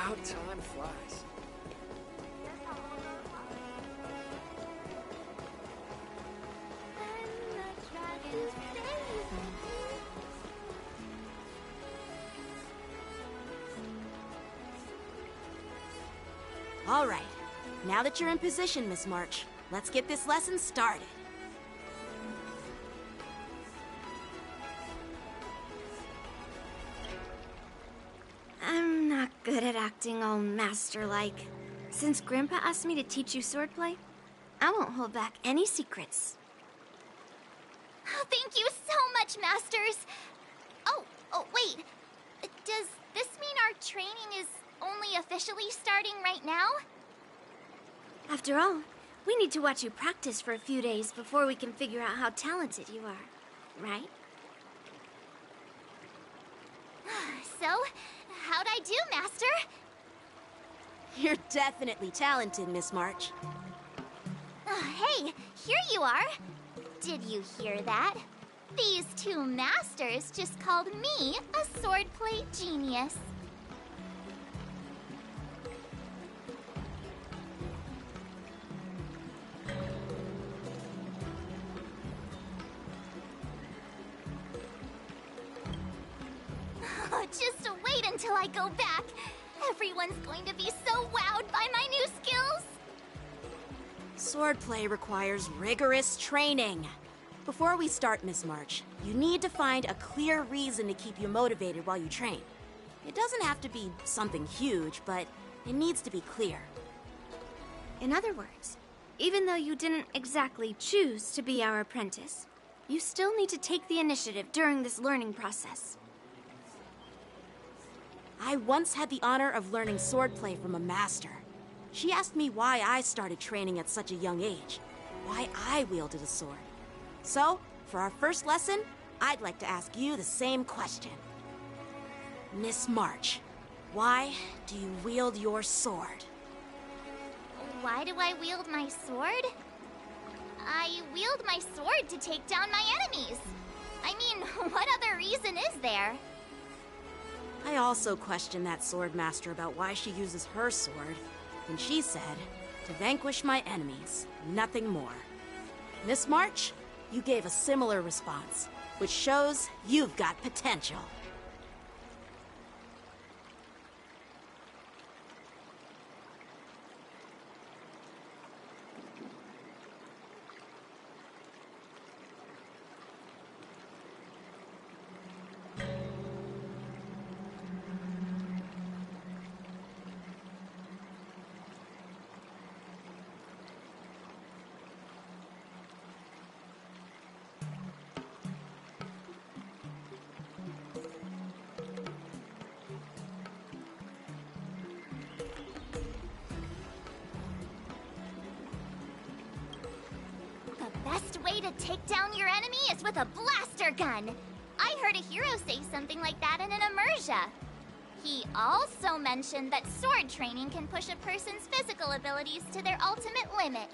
How time flies. All right. Now that you're in position, Miss March, let's get this lesson started. I'm not good at acting all master-like. Since Grandpa asked me to teach you swordplay, I won't hold back any secrets. Oh, thank you so much, Masters! Oh, wait. Does this mean our training is only officially starting right now? After all, we need to watch you practice for a few days before we can figure out how talented you are, right? So, how'd I do, Master? You're definitely talented, Miss March. Hey, here you are. Did you hear that? These two masters just called me a swordplay genius. Just wait until I go back. Everyone's going to be so wowed by my new skills. Swordplay requires rigorous training. Before we start, Miss March, you need to find a clear reason to keep you motivated while you train. It doesn't have to be something huge, but it needs to be clear. In other words, even though you didn't exactly choose to be our apprentice, you still need to take the initiative during this learning process. I once had the honor of learning swordplay from a master. She asked me why I started training at such a young age, why I wielded a sword. So, for our first lesson, I'd like to ask you the same question. Miss March, why do you wield your sword? Why do I wield my sword? I wield my sword to take down my enemies. I mean, what other reason is there? I also questioned that sword master about why she uses her sword, and she said, to vanquish my enemies, nothing more. Miss March, you gave a similar response, which shows you've got potential. The best way to take down your enemy is with a blaster gun. I heard a hero say something like that in an immersia. He also mentioned that sword training can push a person's physical abilities to their ultimate limit.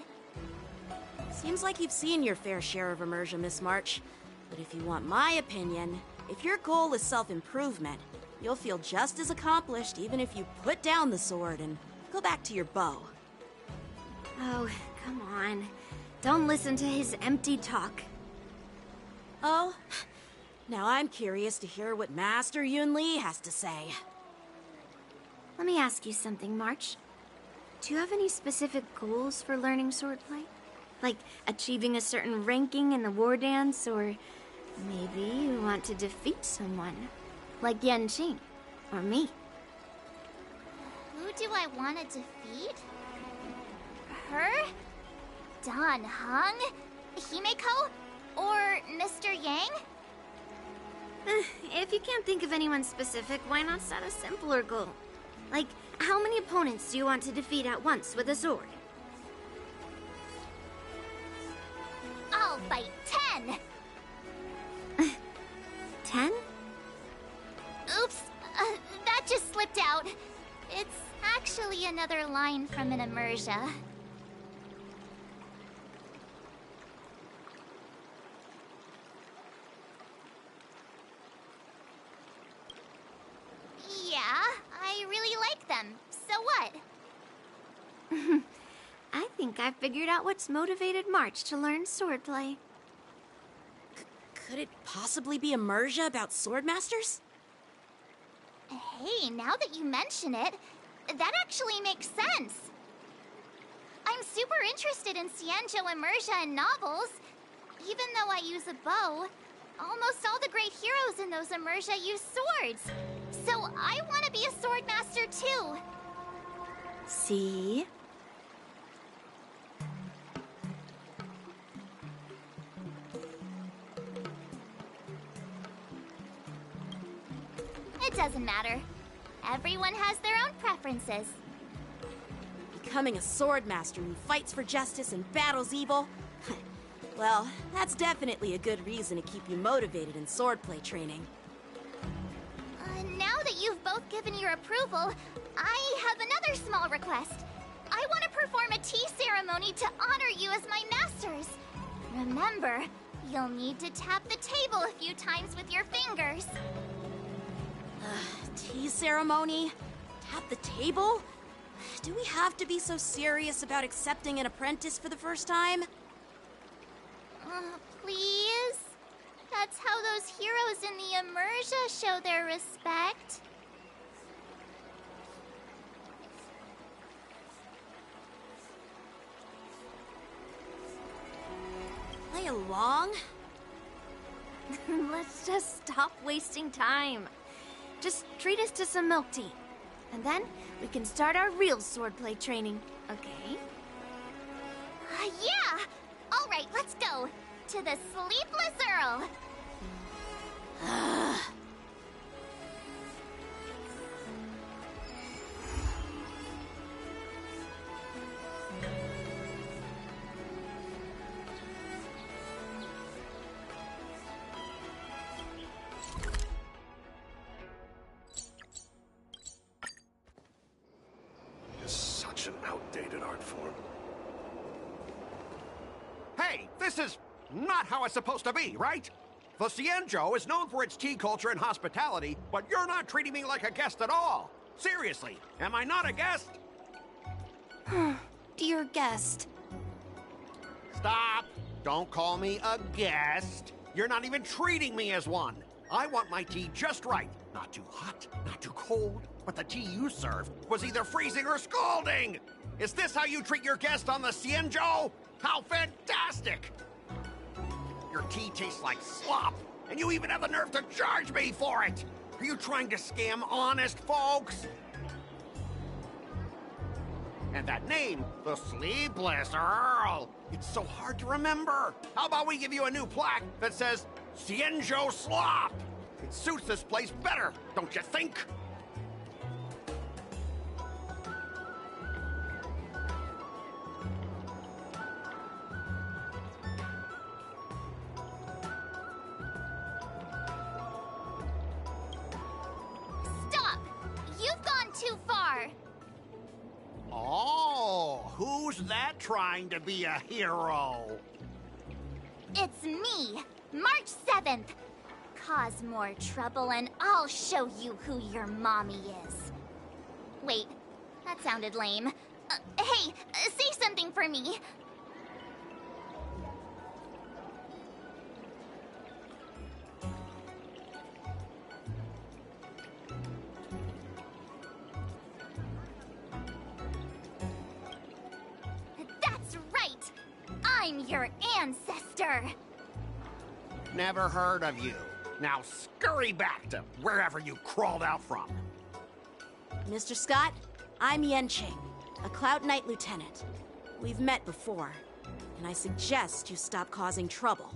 Seems like you've seen your fair share of immersion, Miss March. But if you want my opinion, if your goal is self-improvement, you'll feel just as accomplished even if you put down the sword and go back to your bow. Oh, come on. Don't listen to his empty talk. Oh, now I'm curious to hear what Master Yun Li has to say. Let me ask you something, March. Do you have any specific goals for learning swordplay? Like achieving a certain ranking in the war dance, or maybe you want to defeat someone, like Yanqing, or me? Who do I want to defeat? Her? Dan Heng? Himeko? Or Mr. Yang? If you can't think of anyone specific, why not set a simpler goal? Like, how many opponents do you want to defeat at once with a sword? I'll fight 10! 10? Oops, that just slipped out. It's actually another line from an immersia. Yeah, I really like them. think I figured out what's motivated March to learn swordplay. Could it possibly be a merja about swordmasters? Hey, now that you mention it, that actually makes sense. I'm super interested in Xianzhou immersion and novels. Even though I use a bow, almost all the great heroes in those immersia use swords. So I want to be a swordmaster too. See? It doesn't matter. Everyone has their own preferences. Becoming a swordmaster who fights for justice and battles evil? Well, that's definitely a good reason to keep you motivated in swordplay training. Now that you've both given your approval, I have another small request. I want to perform a tea ceremony to honor you as my masters. Remember, you'll need to tap the table a few times with your fingers. Tea ceremony? Tap the table? Do we have to be so serious about accepting an apprentice for the first time? Please? That's how those heroes in the immersia show their respect. Play along? Let's just stop wasting time. Just treat us to some milk tea. And then we can start our real swordplay training, okay? Yeah! All right, let's go. To the Sleepless Earl. Such an outdated art form. Hey, this is not how it's supposed to be, right? The Xianzhou is known for its tea culture and hospitality, but you're not treating me like a guest at all. Seriously, am I not a guest? Dear guest. Stop! Don't call me a guest. You're not even treating me as one. I want my tea just right. Not too hot, not too cold, but the tea you served was either freezing or scalding. Is this how you treat your guest on the Xianzhou? How fantastic! Your tea tastes like slop, and you even have the nerve to charge me for it! Are you trying to scam honest folks? And that name, the Sleepless Earl, it's so hard to remember. How about we give you a new plaque that says, Xianzhou Slop? It suits this place better, don't you think? Stop! You've gone too far. Oh, who's that trying to be a hero? It's me, March 7th. Cause more trouble and I'll show you who your mommy is. Wait, that sounded lame. Hey, say something for me. That's right! I'm your ancestor! Never heard of you. Now scurry back to wherever you crawled out from. Mr. Scott, I'm Yenching, a Cloud Knight lieutenant. We've met before, and I suggest you stop causing trouble.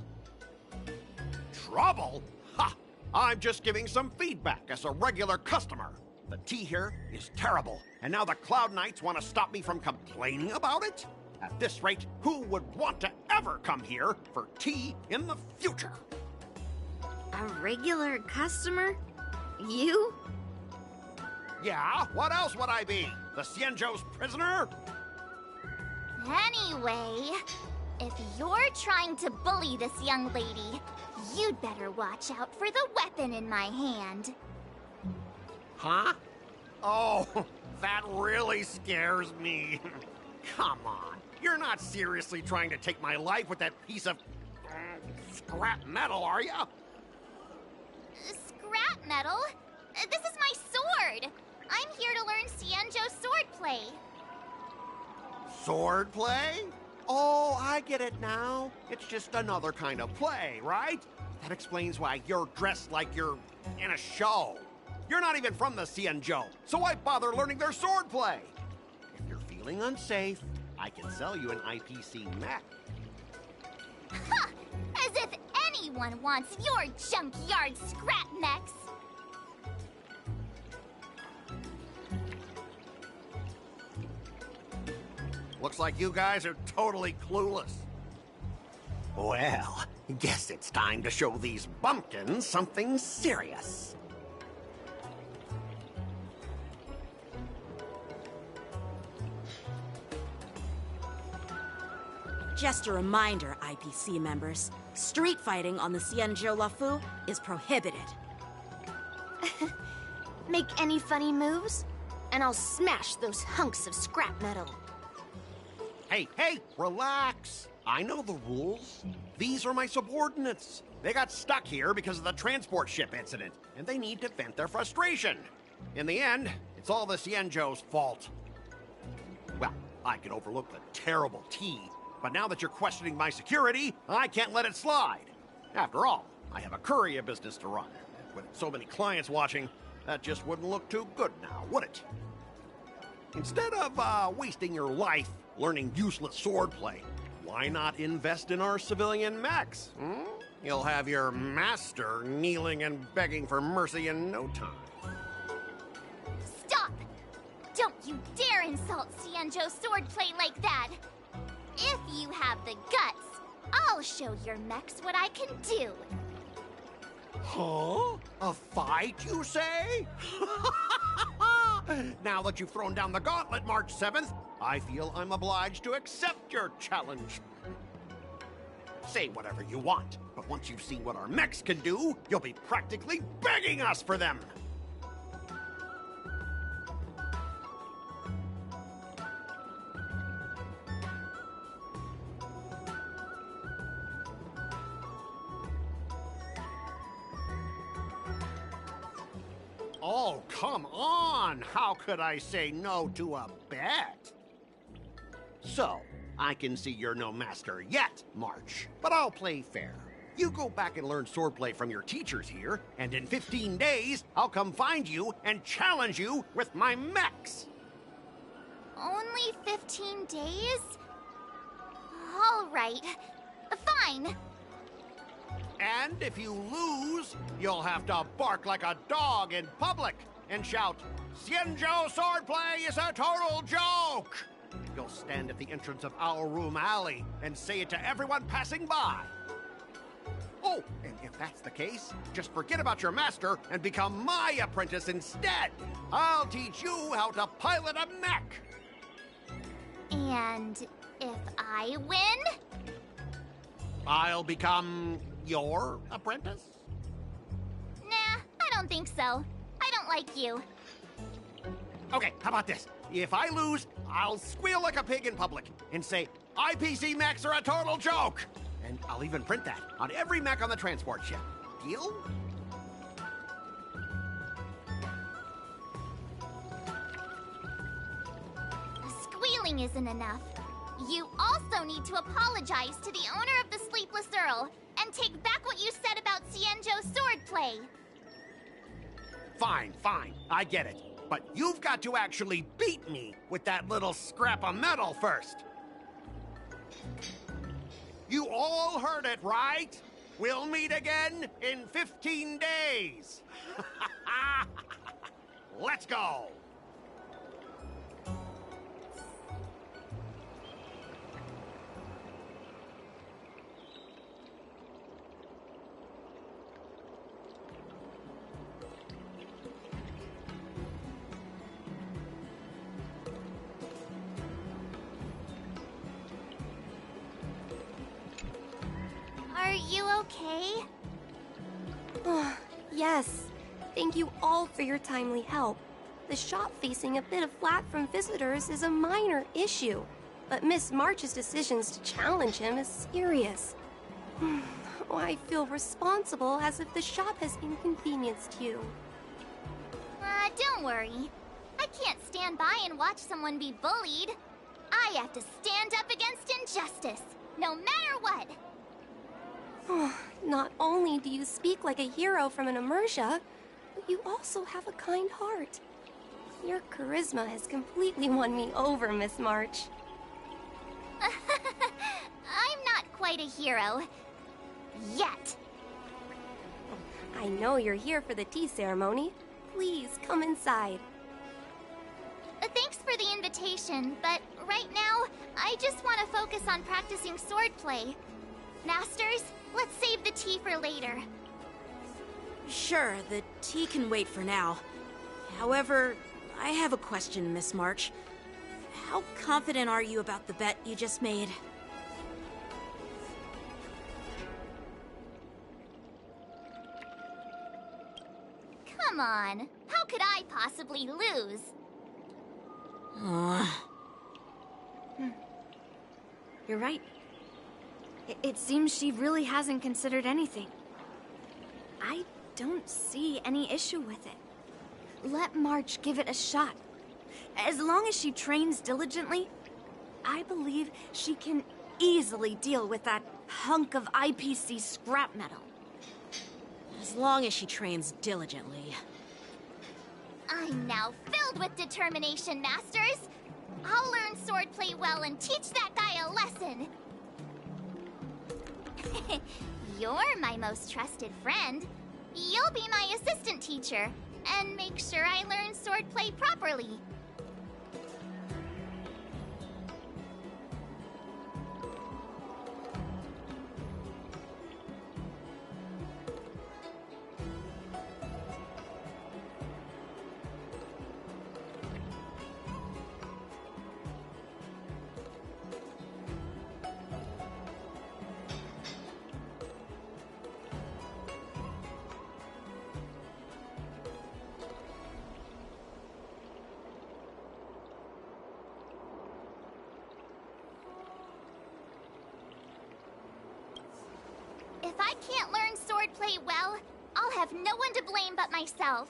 Trouble? Ha! I'm just giving some feedback as a regular customer. The tea here is terrible, and now the Cloud Knights want to stop me from complaining about it? At this rate, who would want to ever come here for tea in the future? A regular customer? You? Yeah, what else would I be? The Xianzhou's prisoner? Anyway, if you're trying to bully this young lady, you'd better watch out for the weapon in my hand. Huh? Oh, that really scares me. Come on. You're not seriously trying to take my life with that piece of scrap metal, are you? Scrap metal? This is my sword! I'm here to learn Xianzhou swordplay. Swordplay? Oh, I get it now. It's just another kind of play, right? That explains why you're dressed like you're in a show. You're not even from the Xianzhou, so why bother learning their swordplay? If you're feeling unsafe, I can sell you an IPC mech. Ha! As if anyone wants your junkyard scrap mechs! Looks like you guys are totally clueless. Well, guess it's time to show these bumpkins something serious. Just a reminder, IPC members, street fighting on the Xianzhou Lafu is prohibited. Make any funny moves, and I'll smash those hunks of scrap metal. Hey, relax. I know the rules. These are my subordinates. They got stuck here because of the transport ship incident, and they need to vent their frustration. In the end, it's all the Xianzhou's fault. Well, I can overlook the terrible tea, but now that you're questioning my security, I can't let it slide. After all, I have a courier business to run. With so many clients watching, that just wouldn't look too good now, would it? Instead of wasting your life learning useless swordplay, why not invest in our civilian mechs? You'll have your master kneeling and begging for mercy in no time. Stop! Don't you dare insult Xianzhou swordplay like that! If you have the guts, I'll show your mechs what I can do. Huh? A fight, you say? Now that you've thrown down the gauntlet, March 7th, I feel I'm obliged to accept your challenge. Say whatever you want, but once you've seen what our mechs can do, you'll be practically begging us for them. Oh, come on! How could I say no to a bet? So, I can see you're no master yet, March, but I'll play fair. You go back and learn swordplay from your teachers here, and in 15 days, I'll come find you and challenge you with my mechs. Only 15 days? All right. Fine. And if you lose, you'll have to bark like a dog in public and shout, "Xianzhou swordplay is a total joke!" You'll stand at the entrance of our room alley and say it to everyone passing by. Oh, and if that's the case, just forget about your master and become my apprentice instead. I'll teach you how to pilot a mech. And if I win? I'll become your apprentice? Nah, I don't think so. I don't like you. Okay, how about this? If I lose, I'll squeal like a pig in public and say, IPC mechs are a total joke! And I'll even print that on every mech on the transport ship. Deal? Squealing isn't enough. You also need to apologize to the owner of the Sleepless Earl and take back what you said about Xianzhou swordplay. Fine, I get it. But you've got to actually beat me with that little scrap of metal first. You all heard it, right? We'll meet again in 15 days. Let's go. Are you okay? Yes. Thank you all for your timely help. The shop facing a bit of flack from visitors is a minor issue. but Miss March's decisions to challenge him is serious. Oh, I feel responsible as if the shop has inconvenienced you. Don't worry. I can't stand by and watch someone be bullied. I have to stand up against injustice, no matter what. Not only do you speak like a hero from an Emersia, but you also have a kind heart. Your charisma has completely won me over, Miss March. I'm not quite a hero. Yet. I know you're here for the tea ceremony. Please come inside. Thanks for the invitation, but right now, I just want to focus on practicing swordplay. Masters, let's save the tea for later. Sure, the tea can wait for now. However, I have a question, Miss March. How confident are you about the bet you just made? Come on, how could I possibly lose? You're right. It seems she really hasn't considered anything. I don't see any issue with it. Let March give it a shot. As long as she trains diligently, I believe she can easily deal with that hunk of IPC scrap metal. As long as she trains diligently. I'm now filled with determination, Masters. I'll learn swordplay well and teach that guy a lesson. You're my most trusted friend. You'll be my assistant teacher and make sure I learn swordplay properly. If I can't learn swordplay well, I'll have no one to blame but myself.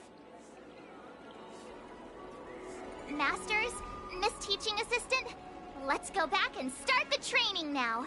Masters, Miss Teaching Assistant, let's go back and start the training now.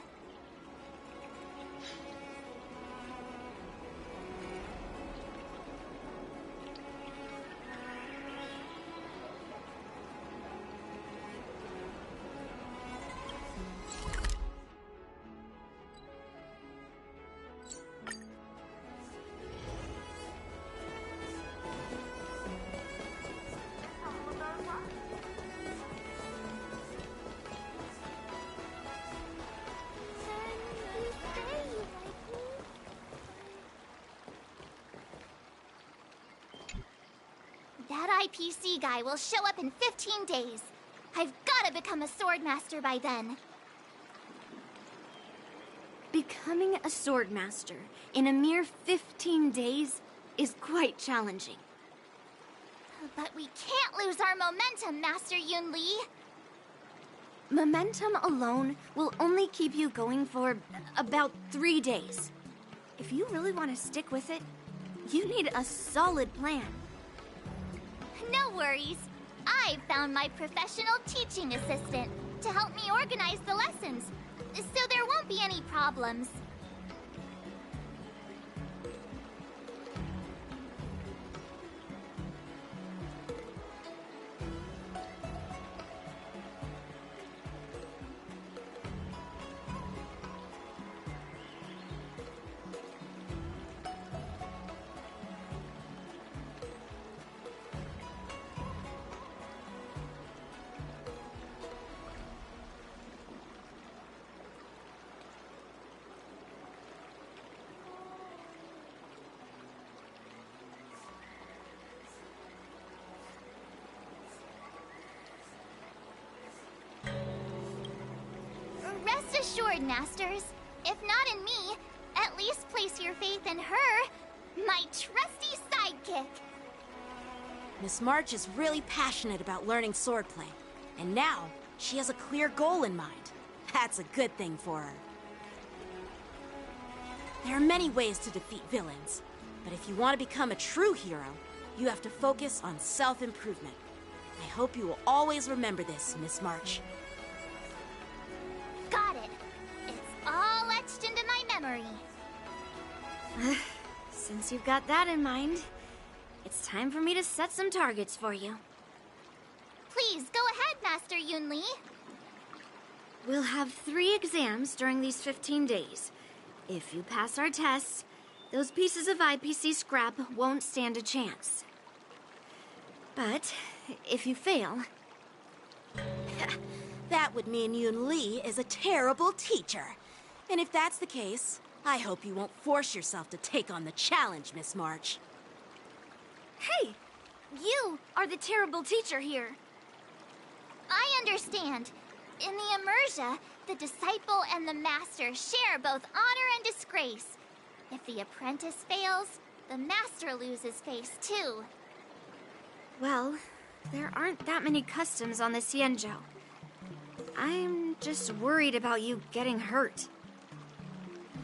That IPC guy will show up in 15 days. I've gotta become a swordmaster by then. Becoming a swordmaster in a mere 15 days is quite challenging. But we can't lose our momentum, Master Yun-Li. Momentum alone will only keep you going for about 3 days. If you really want to stick with it, you need a solid plan. No worries. I've found my professional teaching assistant to help me organize the lessons, so there won't be any problems. Rest assured, Masters. If not in me, at least place your faith in her, my trusty sidekick. Miss March is really passionate about learning swordplay. And now, She has a clear goal in mind. That's a good thing for her. There are many ways to defeat villains, but if you want to become a true hero, you have to focus on self-improvement. I hope you will always remember this, Miss March. Got it. It's all etched into my memory. Since you've got that in mind, it's time for me to set some targets for you. Please, go ahead, Master Yunli. We'll have 3 exams during these 15 days. If you pass our tests, those pieces of IPC scrap won't stand a chance. But if you fail... That would mean Yun Li is a terrible teacher. And if that's the case, I hope you won't force yourself to take on the challenge, Miss March. Hey! You are the terrible teacher here. I understand. In the Immersia, the disciple and the master share both honor and disgrace. If the apprentice fails, the master loses face too. Well, there aren't that many customs on the Xianzhou. I'm just worried about you getting hurt.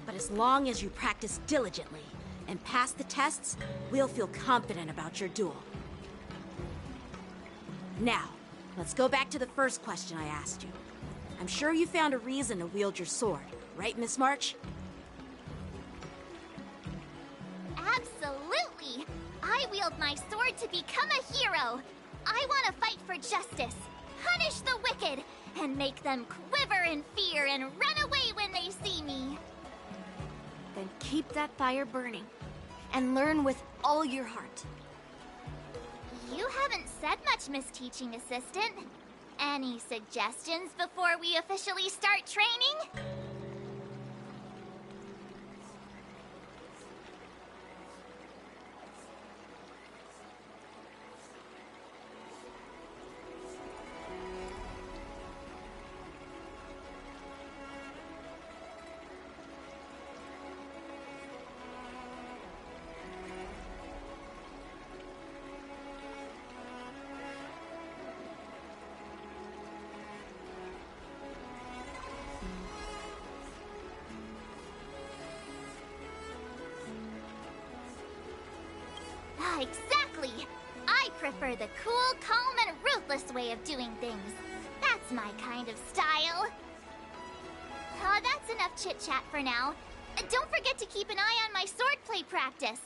But as long as you practice diligently and pass the tests, we'll feel confident about your duel. Now, let's go back to the first question I asked you. I'm sure you found a reason to wield your sword, right, Miss March? Absolutely! I wield my sword to become a hero! I want to fight for justice, punish the wicked, and make them quiver in fear and run away when they see me! Then keep that fire burning, and learn with all your heart. You haven't said much, Miss Teaching Assistant. Any suggestions before we officially start training? Exactly! I prefer the cool, calm, and ruthless way of doing things. That's my kind of style. That's enough chit-chat for now. Don't forget to keep an eye on my swordplay practice.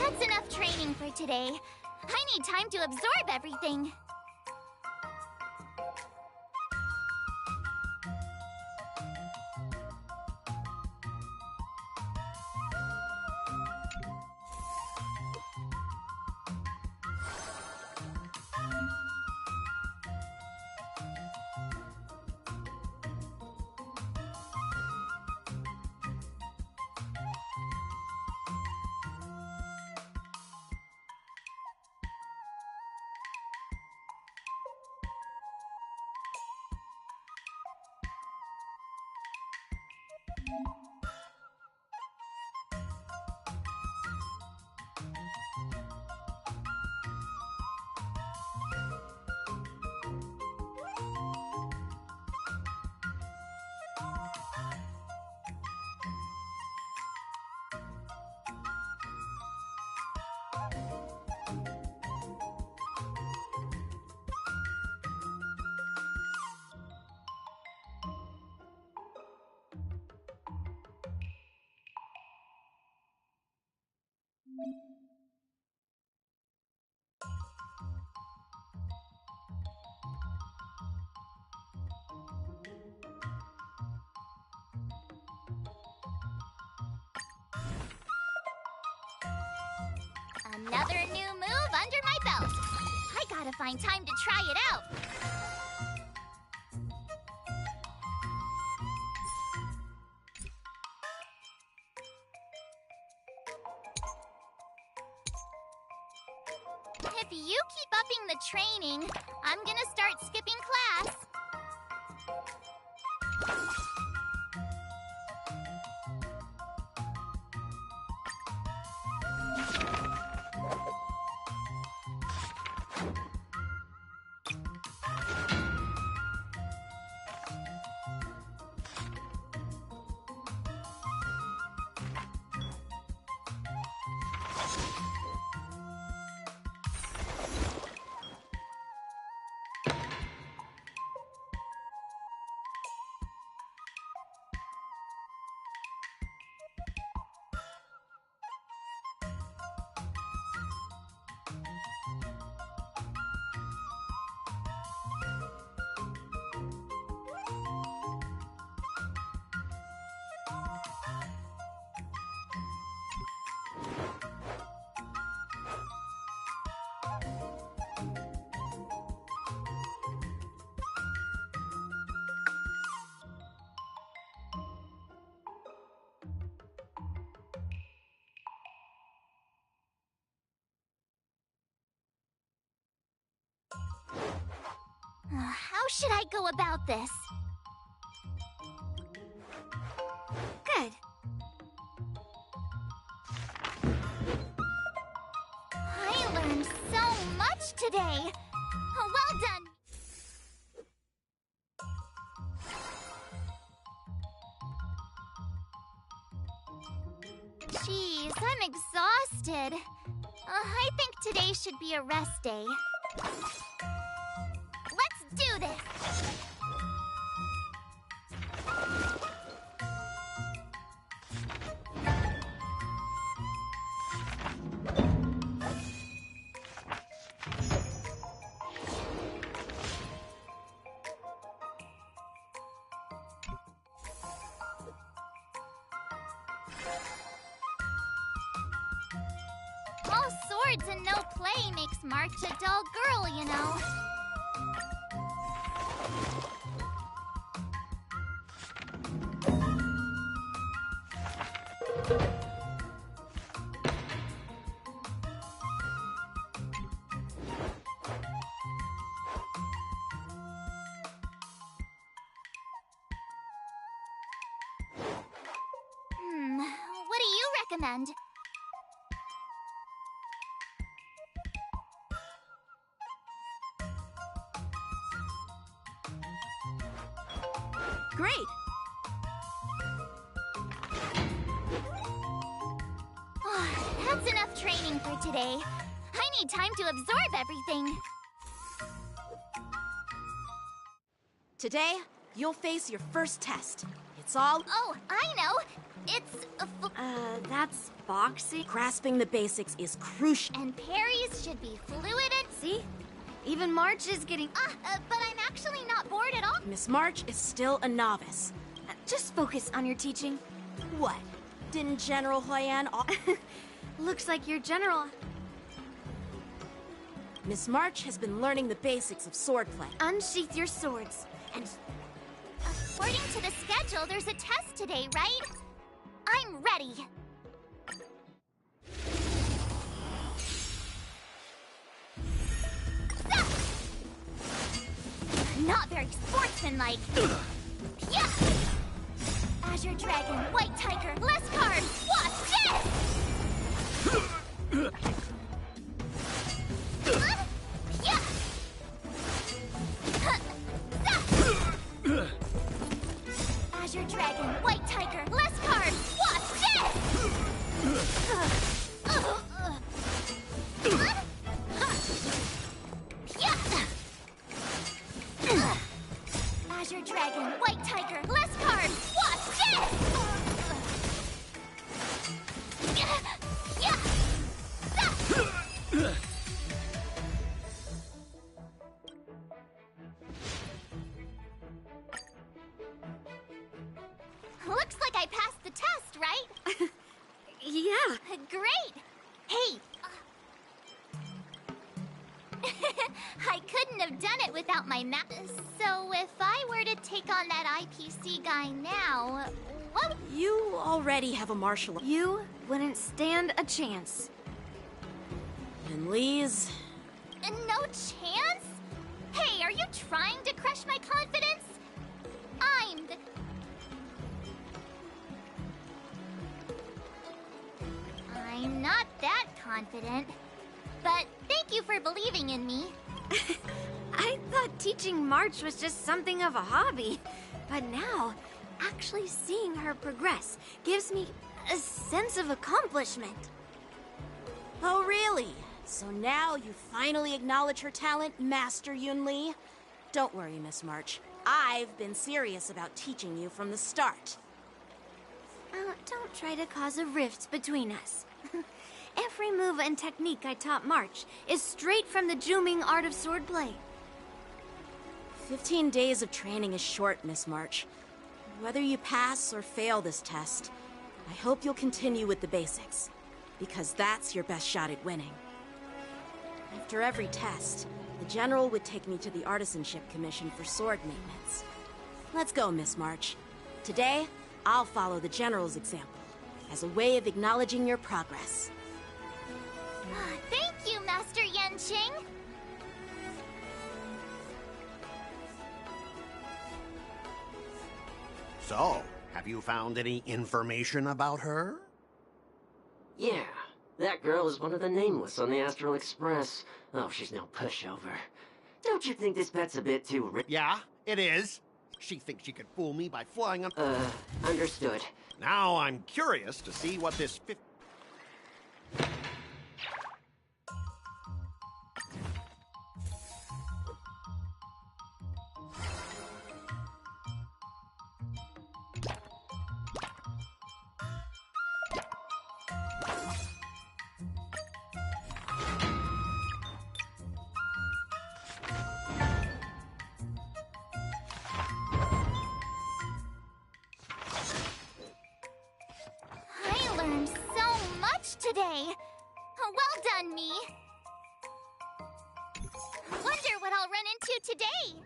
That's enough training for today. I need time to absorb everything. Another new move under my belt. I gotta find time to try it out. If you keep upping the training, I'm gonna start skipping class. How should I go about this? Good. I learned so much today. Well done. Jeez, I'm exhausted. I think today should be a rest day. Let's do this! All swords and no play makes March a dull girl, you know. What do you recommend? Great! That's enough training for today. I need time to absorb everything. Today, you'll face your first test. It's all... Oh, I know! It's That's boxing. Grasping the basics is crucial. And parries should be fluid and... See? Even March is getting... but I'm actually not bored at all. Miss March is still a novice. Just focus on your teaching. What? Didn't General Huyan... Looks like your general... Miss March has been learning the basics of swordplay. Unsheath your swords, and... According to the schedule, there's a test today, right? I'm ready. Not very sportsmanlike. Yeah. Azure Dragon, White Tiger, less cards. Watch this. Yeah. Azure Dragon, White Tiger, less cards. Watch this. Azure Dragon, White Tiger, less cards. Watch this. Looks like I passed the test, right? Yeah. Great! Hey! I couldn't have done it without my map. So if I were to take on that IPC guy now, what? You already have a martial... You wouldn't stand a chance. And Lee's... No chance? Hey, are you trying to crush my confidence? I'm the... I'm not that confident. But thank you for believing in me. I thought teaching March was just something of a hobby. But now, actually seeing her progress gives me a sense of accomplishment. Oh, really? So now you finally acknowledge her talent, Master Yun Li? Don't worry, Miss March. I've been serious about teaching you from the start. Don't try to cause a rift between us. Every move and technique I taught March is straight from the Juming art of swordplay. 15 days of training is short, Miss March. Whether you pass or fail this test, I hope you'll continue with the basics, because that's your best shot at winning. After every test, the General would take me to the Artisanship Commission for sword maintenance. Let's go, Miss March. Today, I'll follow the General's example, as a way of acknowledging your progress. Thank you, Master Yanqing. So, have you found any information about her? Yeah, that girl is one of the nameless on the Astral Express. Oh, she's no pushover. Don't you think this bet's a bit too Yeah, it is. She thinks she could fool me by flying up... understood. Now I'm curious to see what this... I learned so much today. Well done, me. Wonder what I'll run into today.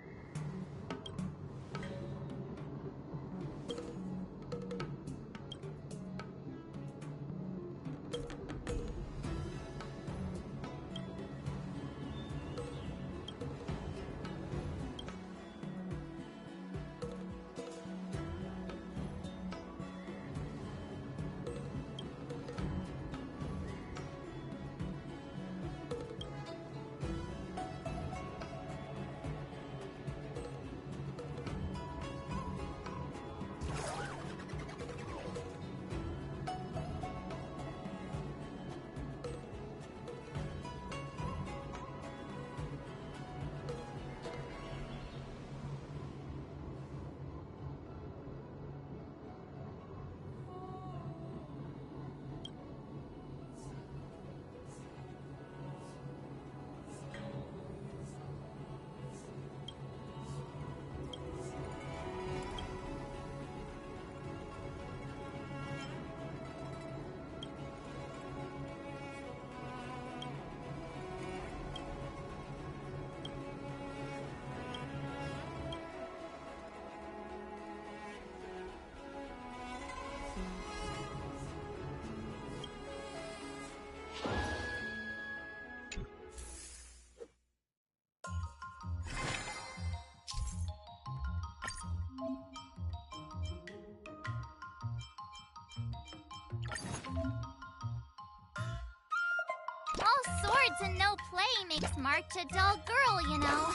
swords and no play makes March a dull girl, you know.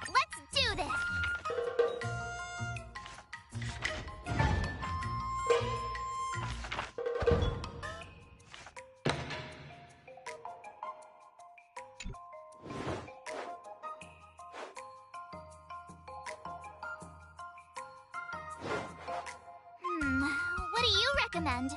Let's do this! What do you recommend?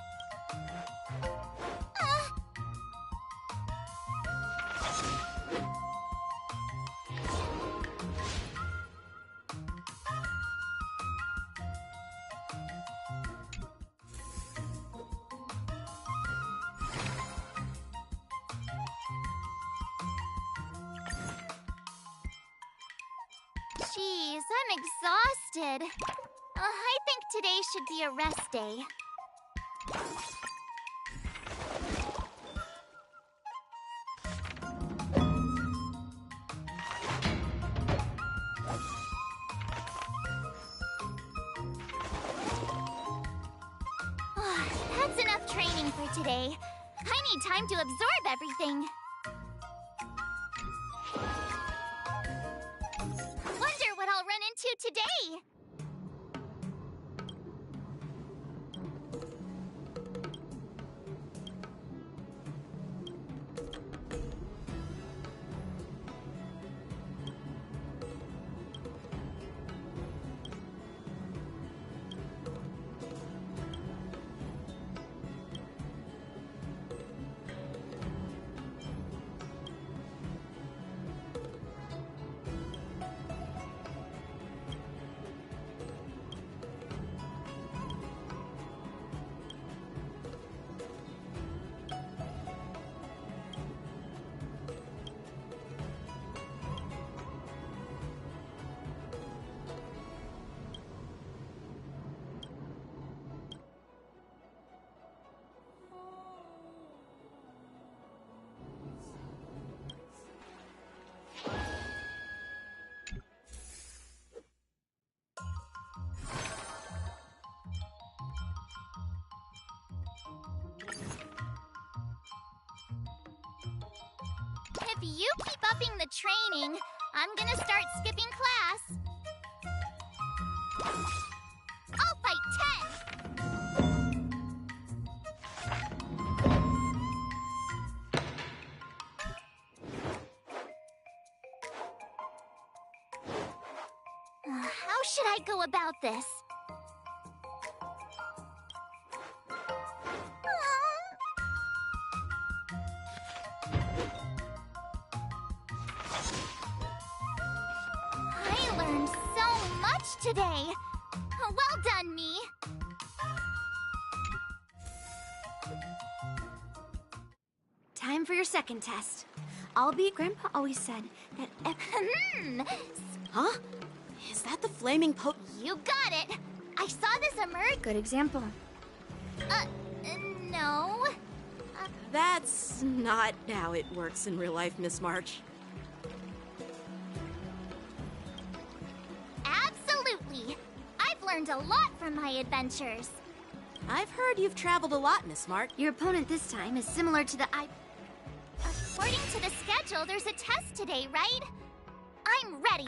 Jeez, I'm exhausted. I think today should be a rest day. That's enough training for today. I need time to absorb everything. Wonder what I'll run into today. If you keep upping the training, I'm gonna start skipping class. I'll fight 10. How should I go about this? I learned so much today. Well done, me. Time for your second test. Albeit Grandpa always said that Huh? Is that the flaming You got it. I saw this emerge. Good example. No. That's not how it works in real life, Miss March. Absolutely. I've learned a lot from my adventures. I've heard you've traveled a lot, Miss March. Your opponent this time is similar to the According to the schedule, there's a test today, right? I'm ready.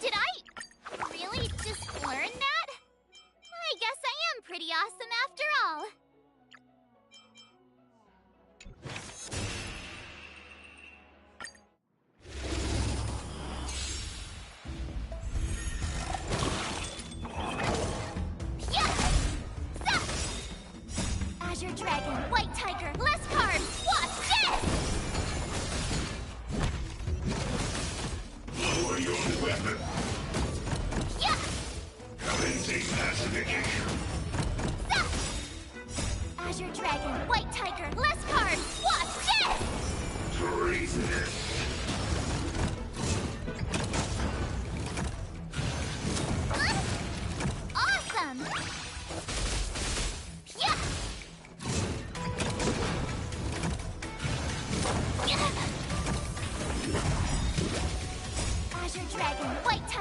Did I really just learn that? I guess I am pretty awesome after all. Azure Dragon, White Tiger, less cards! Watch this! Lower your weapon. Yeah! Commencing pacification. Azure Dragon, White Tiger, less cards! Watch this! Treasonous. Awesome! Yeah! Azure Dragon, White Tiger.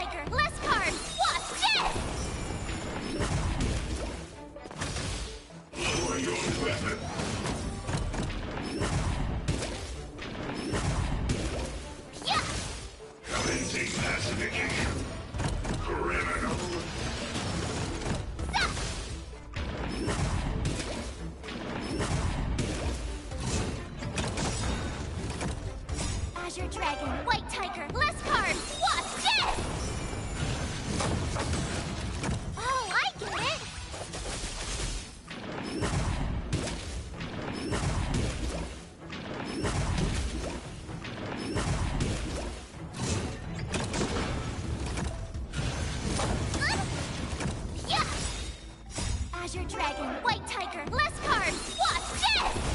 Azure Dragon, White Tiger, less cards! Watch this!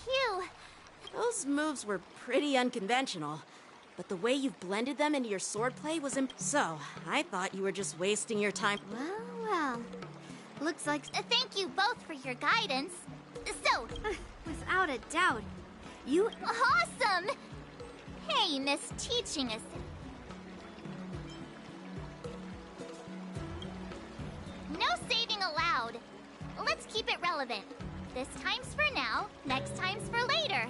Phew. Those moves were pretty unconventional, but the way you've blended them into your swordplay was So, I thought you were just wasting your time. Well, well. Looks like... Thank you both for your guidance. So, Without a doubt. You... awesome! Hey, Miss Teaching Assistant. No saving allowed. Let's keep it relevant. This time's for now, next time's for later.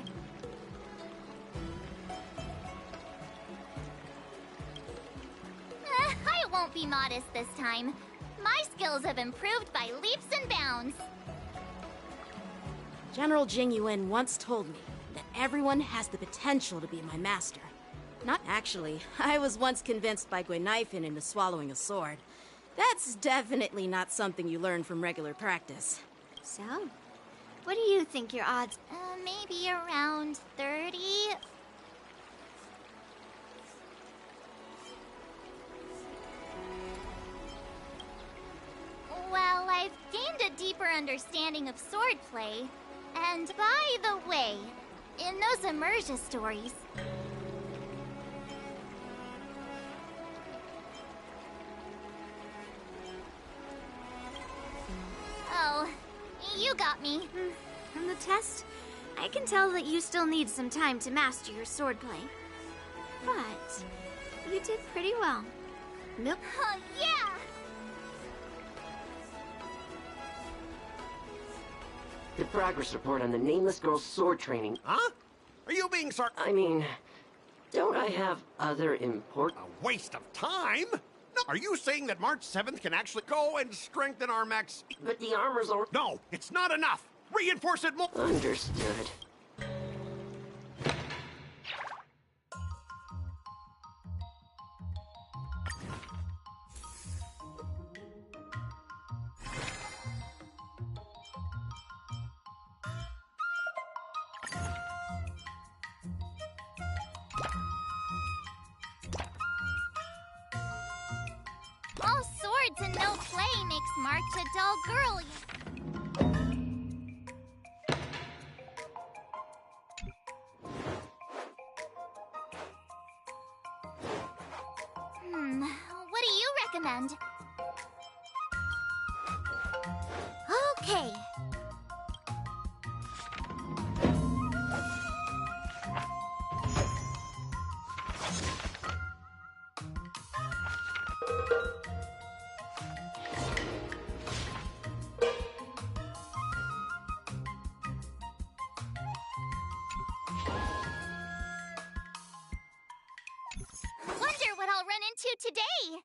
I won't be modest this time. My skills have improved by leaps and bounds. General Jing Yuan once told me that everyone has the potential to be my master. Not actually. I was once convinced by Guinifin into swallowing a sword. That's definitely not something you learn from regular practice. So? What do you think your odds... Maybe around 30? Well, I've gained a deeper understanding of swordplay. And by the way, in those Immersia stories... Oh, you got me. From the test, I can tell that you still need some time to master your swordplay. But you did pretty well. Milk. Oh, yeah! The progress report on the nameless girl's sword training. Huh? Are you being I mean, don't I have other important... A waste of time? No, are you saying that March 7th can actually go and strengthen our mechs? But the armor's already... No, it's not enough. Reinforce it more. Understood. All swords and no play makes March a dull girl. What do you recommend? Okay. Wonder what I'll run into today.